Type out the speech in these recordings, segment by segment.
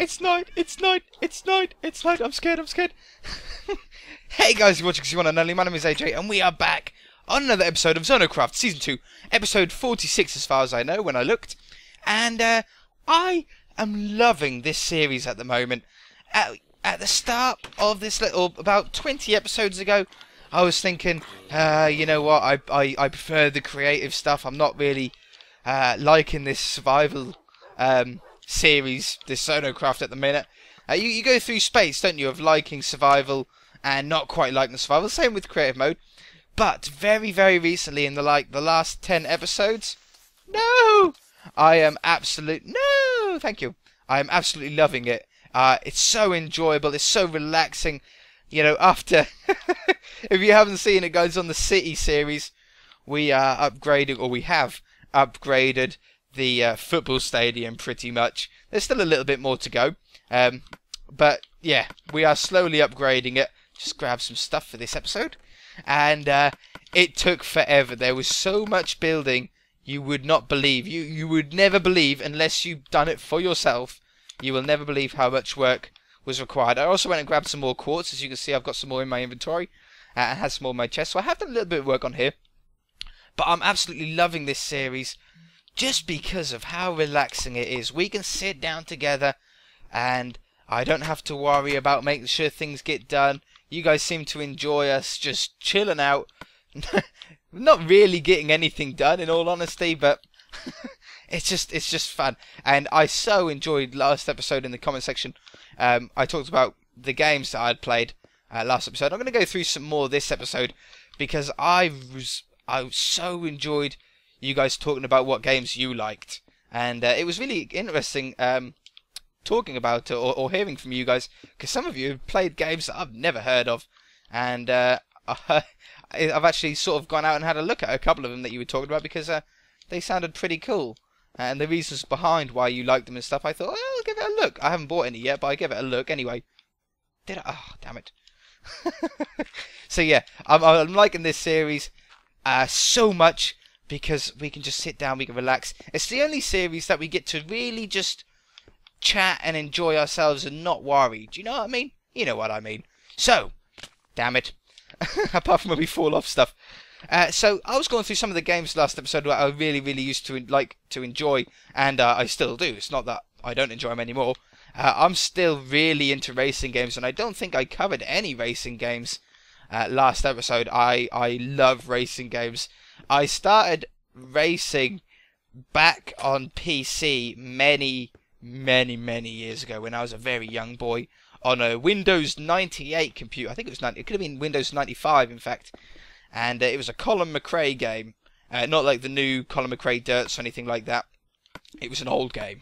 It's night, it's night, it's night, it's night. I'm scared, I'm scared. Hey guys, you're watching because you want to know. My name is AJ, and we are back on another episode of ZONOCraft Season 2, Episode 46 as far as I know when I looked. And I am loving this series at the moment. At the start of this little, about 20 episodes ago, I was thinking, you know what, I prefer the creative stuff. I'm not really liking this survival series, this ZONOCraft at the minute. You go through space, don't you, of liking survival and not quite liking survival. Same with creative mode. But very, very recently, in the last 10 episodes, no, I am thank you. I am absolutely loving it. It's so enjoyable. It's so relaxing. You know, after if you haven't seen it, guys, on the City series, we are upgrading, or we have upgraded the football stadium pretty much. There's still a little bit more to go, but yeah, we are slowly upgrading it. Just grab some stuff for this episode, and it took forever. There was so much building you would not believe. You would never believe unless you've done it for yourself. You will never believe how much work was required. I also went and grabbed some more quartz. As you can see, I've got some more in my inventory and had some more in my chest. So I have done a little bit of work on here, but I'm absolutely loving this series. Just because of how relaxing it is. We can sit down together and I don't have to worry about making sure things get done. You guys seem to enjoy us just chilling out. Not really getting anything done, in all honesty, but it's just fun. And I so enjoyed last episode in the comment section. I talked about the games that I'd played last episode. I'm going to go through some more this episode because I so enjoyed you guys talking about what games you liked, and it was really interesting talking about it or hearing from you guys, because some of you have played games that I've never heard of, and I've actually sort of gone out and had a look at a couple of them that you were talking about because they sounded pretty cool, and the reasons behind why you liked them and stuff. I thought, well, I'll give it a look. I haven't bought any yet, but I give it a look anyway. Did I? Oh, damn it. So yeah, I'm liking this series so much, because we can just sit down, we can relax. It's the only series that we get to really just chat and enjoy ourselves and not worry. Do you know what I mean? You know what I mean. So, damn it. Apart from when we fall off stuff. So, I was going through some of the games last episode that I really, really used to like to enjoy, and I still do. It's not that I don't enjoy them anymore. I'm still really into racing games, and I don't think I covered any racing games last episode. I love racing games. I started racing back on PC many years ago when I was a very young boy on a Windows 98 computer. I think it was it could have been Windows 95 in fact, and it was a Colin McRae game, not like the new Colin McRae Dirts or anything like that. It was an old game,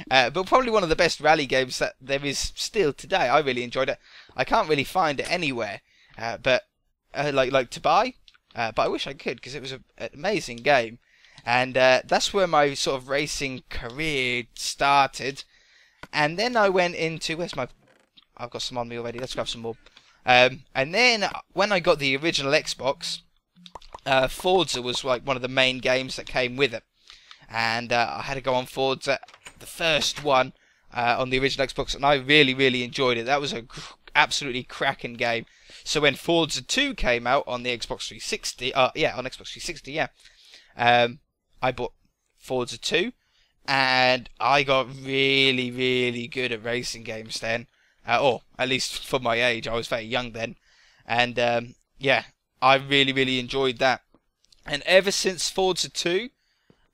but probably one of the best rally games that there is still today. I really enjoyed it. I can't really find it anywhere, but like to buy. But I wish I could, because it was an amazing game. And that's where my sort of racing career started. And then I went into... I've got some on me already. Let's grab some more. And then when I got the original Xbox, Forza was like one of the main games that came with it. And I had to go on Forza, the first one, on the original Xbox. And I really, really enjoyed it. That was an absolutely cracking game. So when Forza 2 came out on the Xbox 360, on Xbox 360, I bought Forza 2, and I got really, really good at racing games then, or at least for my age. I was very young then, and yeah, I really, really enjoyed that. And ever since Forza 2,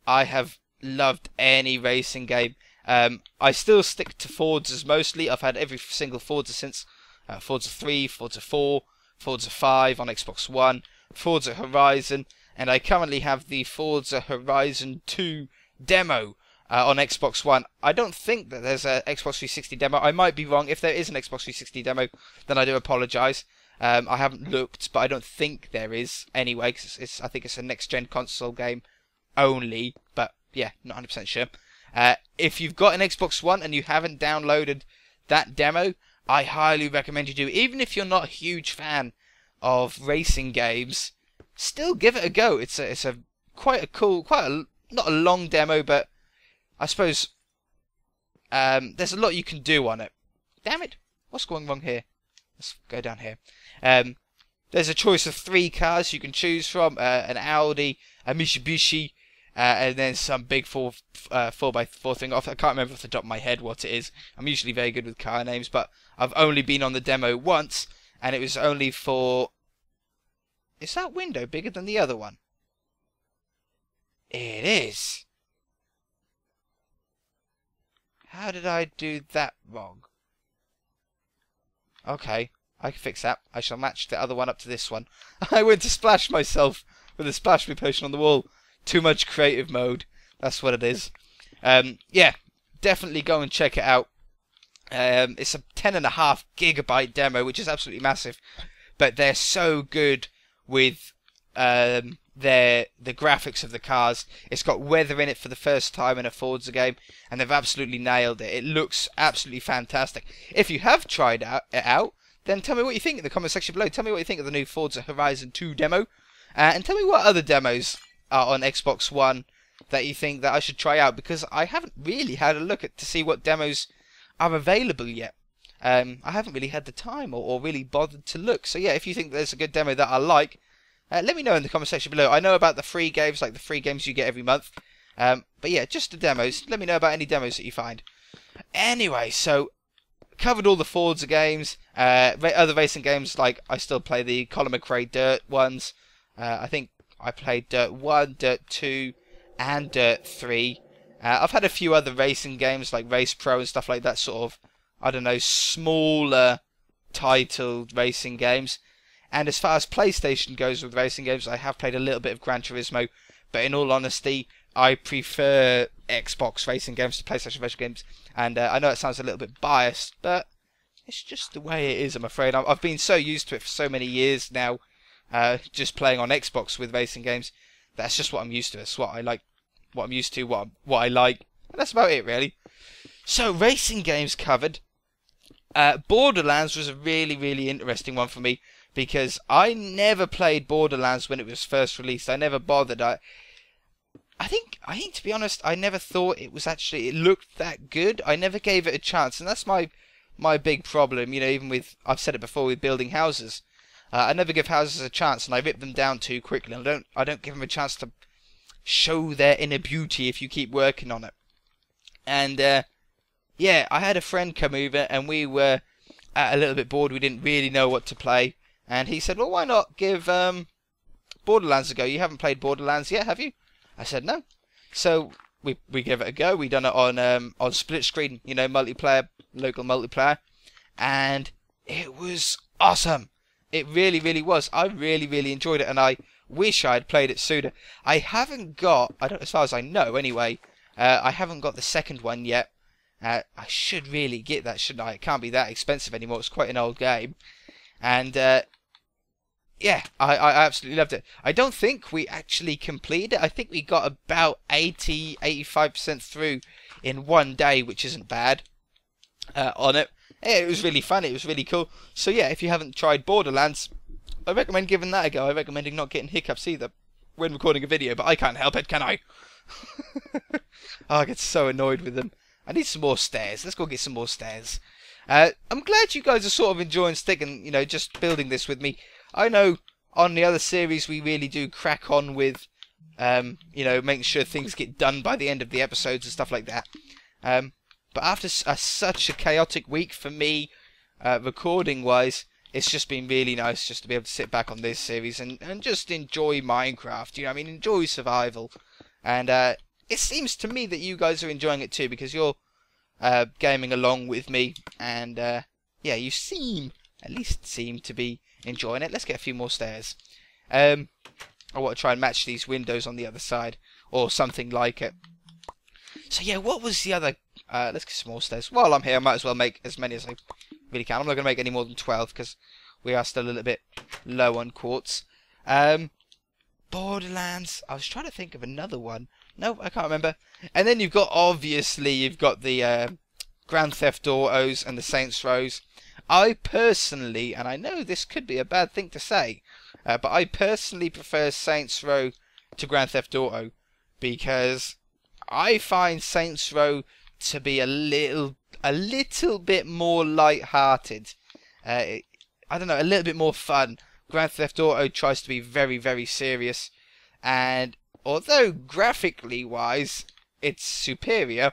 I have loved any racing game. I still stick to Forzas mostly. I've had every single Forza since. Forza 3, Forza 4, Forza 5 on Xbox One, Forza Horizon, and I currently have the Forza Horizon 2 demo on Xbox One. I don't think that there's an Xbox 360 demo. I might be wrong. If there is an Xbox 360 demo, then I do apologise. I haven't looked, but I don't think there is anyway, because I think it's a next-gen console game only, but yeah, not 100% sure. If you've got an Xbox One and you haven't downloaded that demo, I highly recommend you do. Even if you're not a huge fan of racing games, still give it a go. It's a quite a cool, not a long demo, but I suppose there's a lot you can do on it. Damn it! What's going wrong here? Let's go down here. There's a choice of 3 cars you can choose from: an Audi, a Mitsubishi, and then some big 4x4 thing. I can't remember off the top of my head what it is. I'm usually very good with car names, but I've only been on the demo once, and it was only for... Is that window bigger than the other one? It is. How did I do that wrong? Okay, I can fix that. I shall match the other one up to this one. I went to splash myself with a splash me potion on the wall. Too much creative mode. That's what it is. Yeah, definitely go and check it out. It's a 10.5 gigabyte demo, which is absolutely massive. But they're so good with the graphics of the cars. It's got weather in it for the first time in a Forza game, and they've absolutely nailed it. It looks absolutely fantastic. If you have tried it out, then tell me what you think in the comment section below. Tell me what you think of the new Forza Horizon 2 demo, and tell me what other demos are on Xbox One that you think that I should try out, because I haven't really had a look at to see what demos are available yet. I haven't really had the time or really bothered to look. So yeah, if you think there's a good demo that I like, let me know in the comment section below. I know about the free games, like the free games you get every month. But yeah, just the demos. Let me know about any demos that you find. Anyway, so covered all the Forza games. Other racing games, like I still play the Colin McRae Dirt ones. I think I played Dirt 1, Dirt 2, and Dirt 3. I've had a few other racing games like Race Pro and stuff like that, sort of, I don't know, smaller titled racing games. And as far as PlayStation goes with racing games, I have played a little bit of Gran Turismo, but in all honesty, I prefer Xbox racing games to PlayStation racing games. And I know it sounds a little bit biased, but it's just the way it is, I'm afraid. I've been so used to it for so many years now, just playing on Xbox with racing games. That's just what I'm used to. That's what I like, what I'm used to, what I like. And that's about it, really. So, racing games covered. Borderlands was a really, really interesting one for me, because I never played Borderlands when it was first released. I never bothered. I think to be honest, I never thought it looked that good. I never gave it a chance, and that's my big problem. You know, even with, I've said it before, with building houses, I never give houses a chance, and I rip them down too quickly. I don't give them a chance to show their inner beauty if you keep working on it. And yeah, I had a friend come over, and we were a little bit bored. We didn't really know what to play. And he said, well, why not give Borderlands a go? You haven't played Borderlands yet, have you? I said, no. So we gave it a go. We done it on split screen, you know, multiplayer, local multiplayer. And it was awesome. It really, really was. I really, really enjoyed it. And I wish I had played it sooner. I haven't got, as far as I know anyway, I haven't got the second one yet. I should really get that, shouldn't I? It can't be that expensive anymore. It's quite an old game. And yeah, I absolutely loved it. I don't think we actually completed it. I think we got about 85% through in one day, which isn't bad on it. Yeah, it was really fun. It was really cool. So yeah, if you haven't tried Borderlands, I recommend giving that a go. I recommend not getting hiccups either when recording a video, but I can't help it, can I? Oh, I get so annoyed with them. I need some more stairs. Let's go get some more stairs. I'm glad you guys are sort of enjoying sticking, you know, just building this with me. I know on the other series we really do crack on with, you know, making sure things get done by the end of the episodes and stuff like that. But after such a chaotic week for me, recording-wise, it's just been really nice just to be able to sit back on this series and just enjoy Minecraft. You know, I mean, enjoy survival. And it seems to me that you guys are enjoying it too, because you're gaming along with me, and yeah, you at least seem to be enjoying it. Let's get a few more stairs. I want to try and match these windows on the other side, or something like it. So yeah, what was the other? Let's get some more stairs. While I'm here, I might as well make as many as I really can. I'm not going to make any more than 12 because we are still a little bit low on quartz. Borderlands. I was trying to think of another one. No, I can't remember. And then you've got the Grand Theft Autos and the Saints Rows. I personally, and I know this could be a bad thing to say, but I personally prefer Saints Row to Grand Theft Auto, because I find Saints Row to be a little bit more light-hearted. I don't know, a little bit more fun. Grand Theft Auto tries to be very, very serious, and although graphically wise it's superior,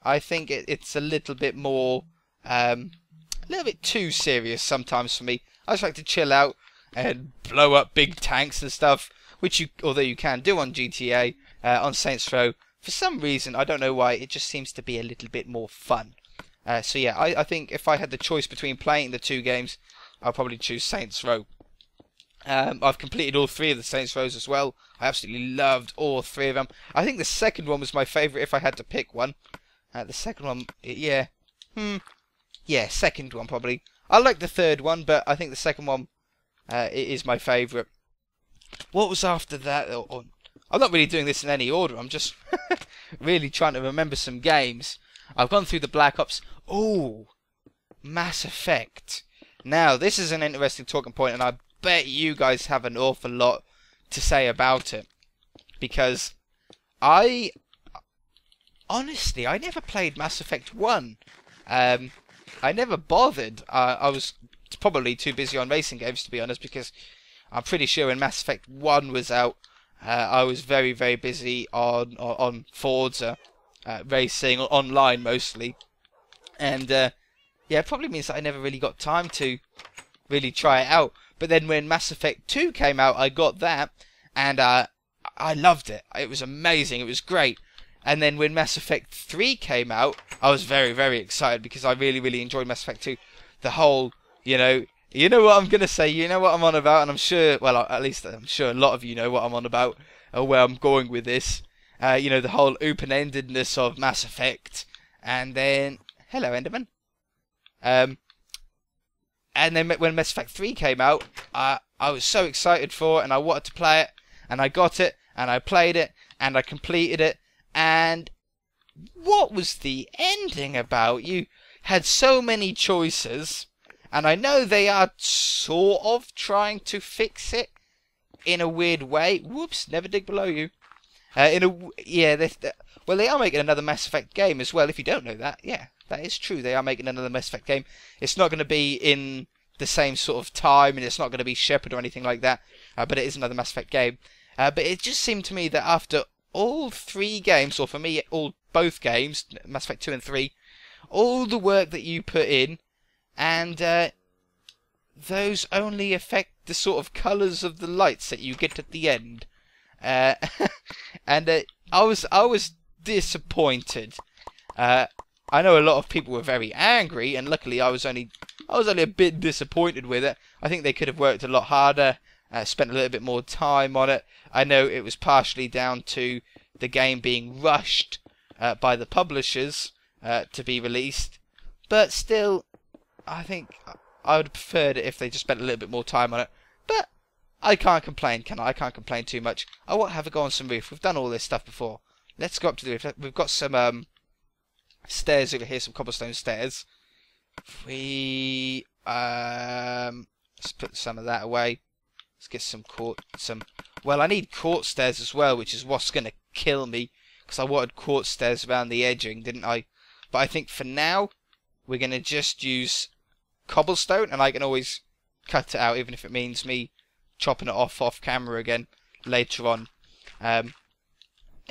I think it's a little bit more, a little bit too serious sometimes for me. I just like to chill out and blow up big tanks and stuff, which although you can do on GTA, on Saints Row. For some reason, I don't know why, it just seems to be a little bit more fun. So yeah, I think if I had the choice between playing the two games, I'll probably choose Saints Row. I've completed all 3 of the Saints Rows as well. I absolutely loved all 3 of them. I think the second one was my favourite if I had to pick one. The second one, yeah. Yeah, second one probably. I like the third one, but I think the second one is my favourite. What was after that? I'm not really doing this in any order. I'm just really trying to remember some games. I've gone through the Black Ops. Oh, Mass Effect. Now, this is an interesting talking point, and I bet you guys have an awful lot to say about it. Because honestly, I never played Mass Effect 1. I never bothered. I was probably too busy on racing games, to be honest, because I'm pretty sure when Mass Effect 1 was out, I was very, very busy on Forza, racing, online mostly. And, yeah, it probably means that I never really got time to really try it out. But then when Mass Effect 2 came out, I got that, and I loved it. It was amazing. It was great. And then when Mass Effect 3 came out, I was very, very excited because I really, really enjoyed Mass Effect 2. The whole, you know what I'm going to say, you know what I'm on about, and I'm sure, well, at least I'm sure a lot of you know what I'm on about, or where I'm going with this. The whole open-endedness of Mass Effect. And then, hello, Enderman. And then when Mass Effect 3 came out, I was so excited for it, and I wanted to play it, and I got it, and I played it, and I completed it. And what was the ending about? You had so many choices, and I know they are sort of trying to fix it in a weird way. Whoops, never dig below you. Well, they are making another Mass Effect game as well. If you don't know that, yeah, that is true. They are making another Mass Effect game. It's not going to be in the same sort of time, and it's not going to be Shepard or anything like that. But it is another Mass Effect game. But it just seemed to me that after all 3 games, or for me, both games, Mass Effect 2 and 3, all the work that you put in, and those only affect the sort of colours of the lights that you get at the end. And I was disappointed. I know a lot of people were very angry, and luckily I was only a bit disappointed with it. I think they could have worked a lot harder, spent a little bit more time on it. I know it was partially down to the game being rushed by the publishers to be released, but still, I think I would have preferred it if they just spent a little bit more time on it. But I can't complain, can I? I can't complain too much. I want to have a go on some roof. We've done all this stuff before. Let's go up to the roof. We've got some stairs over here, some cobblestone stairs. Let's put some of that away. Let's get some well, I need quartz stairs as well, which is what's going to kill me, because I wanted quartz stairs around the edging, didn't I? But I think for now, we're going to just use cobblestone, and I can always cut it out, even if it means me chopping it off camera again later on. In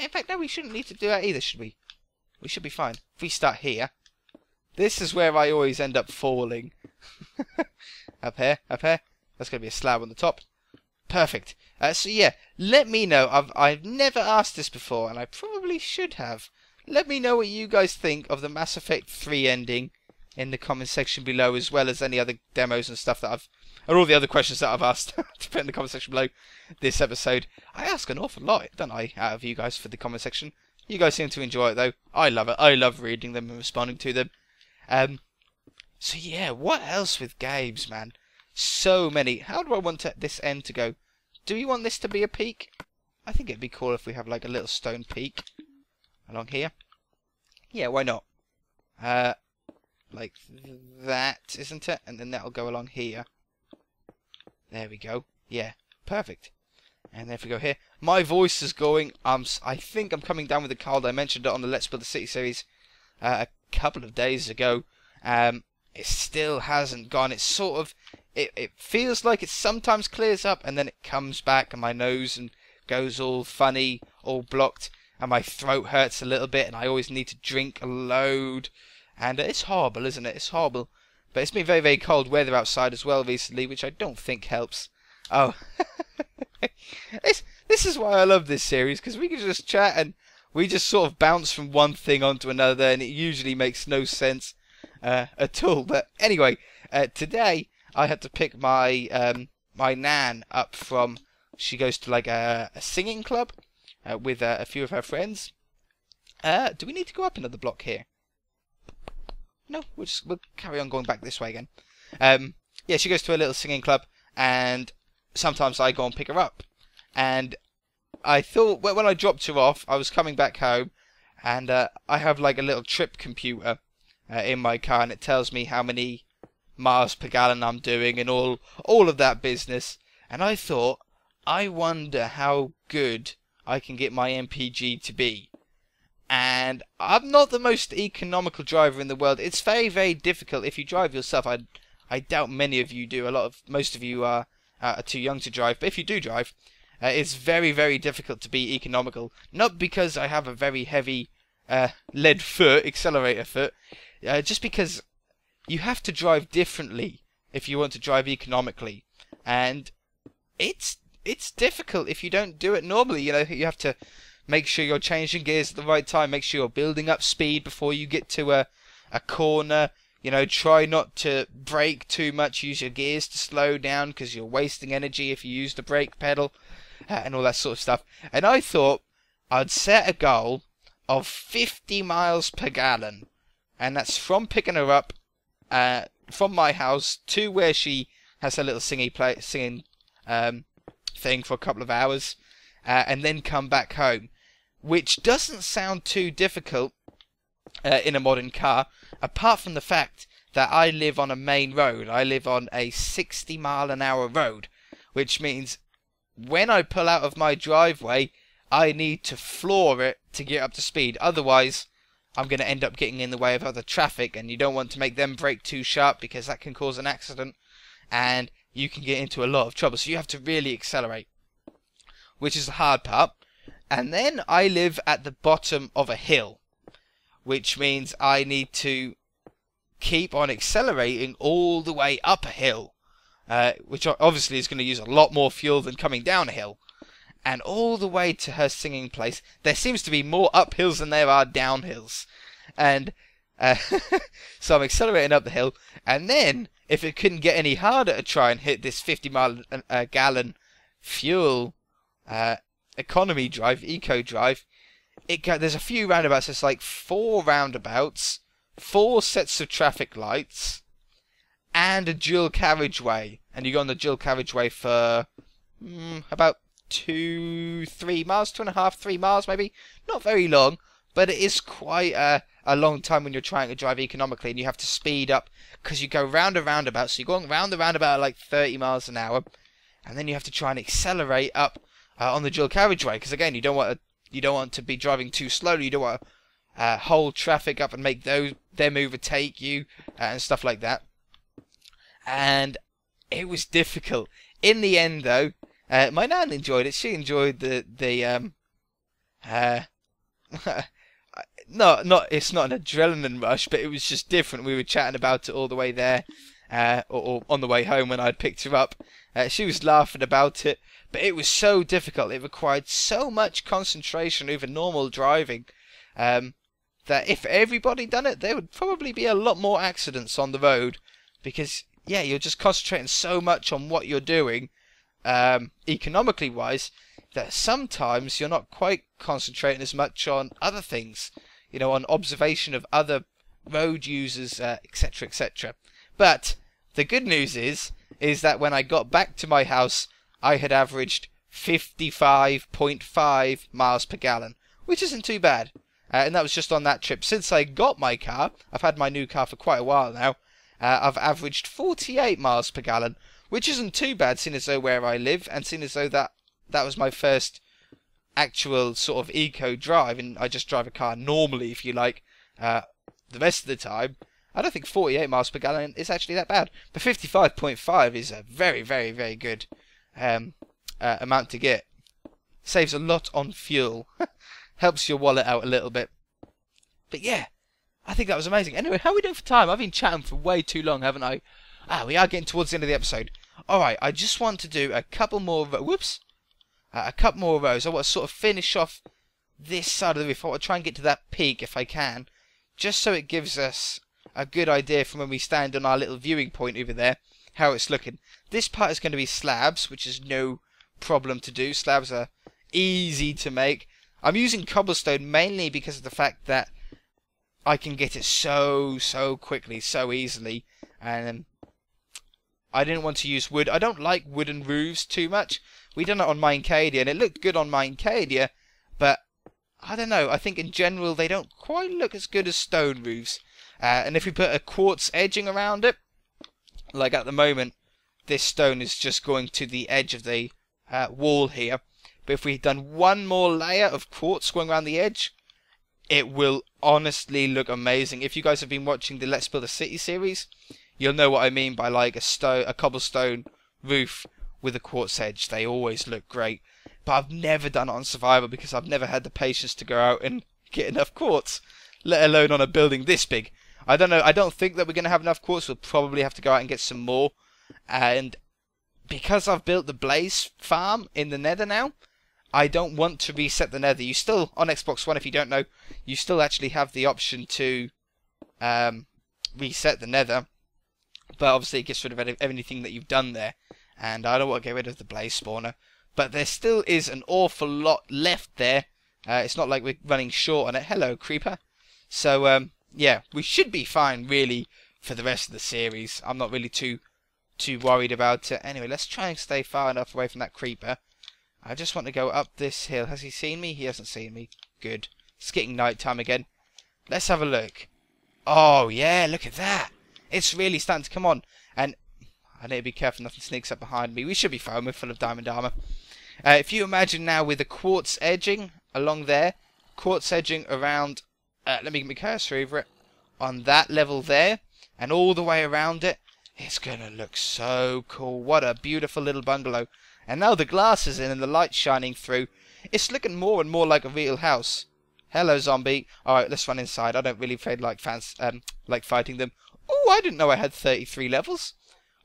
fact, no, we shouldn't need to do that either, should we? We should be fine. If we start here, this is where I always end up falling. Up here. That's going to be a slab on the top. Perfect. So yeah, let me know. I've never asked this before, and I probably should have. Let me know what you guys think of the Mass Effect 3 ending in the comment section below, as well as any other demos and stuff that or all the other questions that I've asked to put in the comment section below this episode. I ask an awful lot, don't I, out of you guys for the comment section. You guys seem to enjoy it though. I love it. I love reading them and responding to them. So yeah, what else with games, man? So many. How do I want this end to go? Do we want this to be a peak? I think it'd be cool if we have like a little stone peak along here. Yeah, why not? Like that, isn't it? And then that'll go along here. There we go. Yeah, perfect. And then if we go here, my voice is going. I think I'm coming down with a cold. I mentioned it on the Let's Build the City series a couple of days ago. It still hasn't gone. It's sort of, it feels like it sometimes clears up and then it comes back and my nose and goes all funny, all blocked, and my throat hurts a little bit and I always need to drink a load. And it's horrible, isn't it? It's horrible. But it's been very, very cold weather outside as well recently, which I don't think helps. Oh, this is why I love this series, because we can just chat and we just sort of bounce from one thing onto another, and it usually makes no sense at all. But anyway, today I had to pick my my nan up from. She goes to like a singing club with a few of her friends. Do we need to go up another block here? No, we'll carry on going back this way again. Yeah, she goes to a little singing club, and sometimes I go and pick her up. And I thought, when I dropped her off, I was coming back home, and I have like a little trip computer in my car, and it tells me how many miles per gallon I'm doing and all of that business. And I thought, I wonder how good I can get my MPG to be. And I'm not the most economical driver in the world. It's very, very difficult if you drive yourself. I doubt many of you do. Most of you are too young to drive. But if you do drive, it's very, very difficult to be economical. Not because I have a very heavy lead foot, accelerator foot, just because you have to drive differently if you want to drive economically. And it's difficult if you don't do it normally. You know, you have to make sure you're changing gears at the right time. Make sure you're building up speed before you get to a corner. You know, try not to brake too much. Use your gears to slow down because you're wasting energy if you use the brake pedal and all that sort of stuff. And I thought I'd set a goal of 50 miles per gallon. And that's from picking her up from my house to where she has her little singing thing for a couple of hours. And then come back home. Which doesn't sound too difficult in a modern car, apart from the fact that I live on a main road. I live on a 60-mile-an-hour road, which means when I pull out of my driveway, I need to floor it to get up to speed. Otherwise, I'm going to end up getting in the way of other traffic, and you don't want to make them brake too sharp because that can cause an accident, and you can get into a lot of trouble. So you have to really accelerate, which is the hard part. And then I live at the bottom of a hill, which means I need to keep on accelerating all the way up a hill, which obviously is going to use a lot more fuel than coming down a hill. And all the way to her singing place, there seems to be more uphills than there are downhills. And so I'm accelerating up the hill, and then, if it couldn't get any harder to try and hit this 50-mile-gallon fuel economy drive, eco drive, there's a few roundabouts. There's like 4 roundabouts, 4 sets of traffic lights, and a dual carriageway. And you go on the dual carriageway for about 2-3 miles, 2.5, 3 miles maybe. Not very long, but it is quite a long time when you're trying to drive economically, and you have to speed up because you go round a roundabout. So you're going round the roundabout at like 30 miles an hour, and then you have to try and accelerate up on the dual carriageway, because again, you don't want to be driving too slowly. You don't want to hold traffic up and make them overtake you and stuff like that. And it was difficult. In the end, though, my nan enjoyed it. She enjoyed the it's not an adrenaline rush, but it was just different. We were chatting about it all the way there, or on the way home when I'd picked her up. She was laughing about it, but it was so difficult. It required so much concentration over normal driving that if everybody done it, there would probably be a lot more accidents on the road, because yeah, you're just concentrating so much on what you're doing, economically wise, that sometimes you're not quite concentrating as much on other things, you know, on observation of other road users, etc., etc. But the good news is that when I got back to my house, I had averaged 55.5 miles per gallon, which isn't too bad. And that was just on that trip. Since I got my car, I've had my new car for quite a while now, I've averaged 48 miles per gallon, which isn't too bad, seeing as though where I live, and seeing as though that was my first actual sort of eco drive, and I just drive a car normally, if you like, the rest of the time, I don't think 48 miles per gallon is actually that bad. But 55.5 is a very, very, very good amount to get. Saves a lot on fuel. Helps your wallet out a little bit. But yeah, I think that was amazing. Anyway, how are we doing for time? I've been chatting for way too long, haven't I? We are getting towards the end of the episode. Alright, I just want to do a couple more... a couple more rows. I want to sort of finish off this side of the roof. I want to try and get to that peak if I can. Just so it gives us a good idea from when we stand on our little viewing point over there, how it's looking. This part is going to be slabs, which is no problem to do. Slabs are easy to make. I'm using cobblestone mainly because of the fact that I can get it so quickly, so easily. And I didn't want to use wood. I don't like wooden roofs too much. We done it on Minecadia, and it looked good on Minecadia, but I don't know. I think in general they don't quite look as good as stone roofs. And if we put a quartz edging around it, like at the moment, this stone is just going to the edge of the wall here. But if we've done one more layer of quartz going around the edge, it will honestly look amazing. If you guys have been watching the Let's Build a City series, you'll know what I mean by like a cobblestone roof with a quartz edge. They always look great. But I've never done it on Survivor because I've never had the patience to go out and get enough quartz, let alone on a building this big. I don't know. I don't think that we're going to have enough quartz. We'll probably have to go out and get some more. And because I've built the Blaze farm in the Nether now, I don't want to reset the Nether. You still, on Xbox One, if you don't know, you still actually have the option to reset the Nether. But obviously it gets rid of anything that you've done there. And I don't want to get rid of the Blaze spawner. But there still is an awful lot left there. It's not like we're running short on it. Hello, creeper. So, yeah, we should be fine, really, for the rest of the series. I'm not really too worried about it. Anyway, let's try and stay far enough away from that creeper. I just want to go up this hill. Has he seen me? He hasn't seen me. Good. It's getting night time again. Let's have a look. Oh, yeah, look at that. It's really starting to come on. And I need to be careful nothing sneaks up behind me. We should be fine. We're full of diamond armor. If you imagine now with the quartz edging along there, quartz edging around, let me get my cursor over it, on that level there, and all the way around it, it's going to look so cool. What a beautiful little bungalow. And now the glass is in and the light's shining through. It's looking more and more like a real house. Hello, zombie. Alright, let's run inside. I don't really feel like fighting them. Oh, I didn't know I had 33 levels.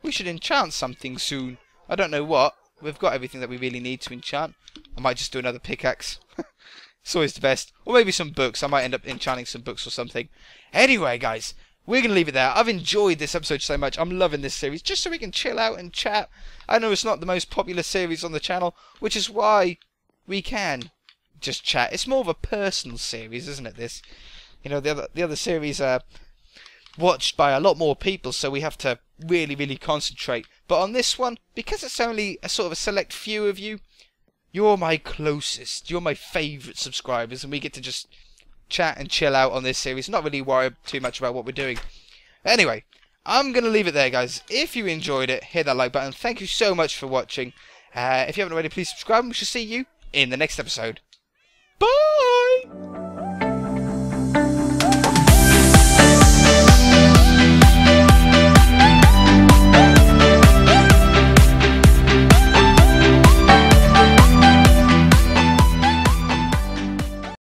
We should enchant something soon. I don't know what. We've got everything that we really need to enchant. I might just do another pickaxe. It's always the best. Or maybe some books. I might end up enchanting some books or something. Anyway, guys, we're going to leave it there. I've enjoyed this episode so much. I'm loving this series. Just so we can chill out and chat. I know it's not the most popular series on the channel, which is why we can just chat. It's more of a personal series, isn't it, this? You know, the other series are watched by a lot more people, so we have to really concentrate. But on this one, because it's only a sort of a select few of you, you're my closest, you're my favourite subscribers, and we get to just chat and chill out on this series, not really worry too much about what we're doing. Anyway, I'm going to leave it there, guys. If you enjoyed it, hit that like button. Thank you so much for watching. If you haven't already, please subscribe, and we shall see you in the next episode. Bye!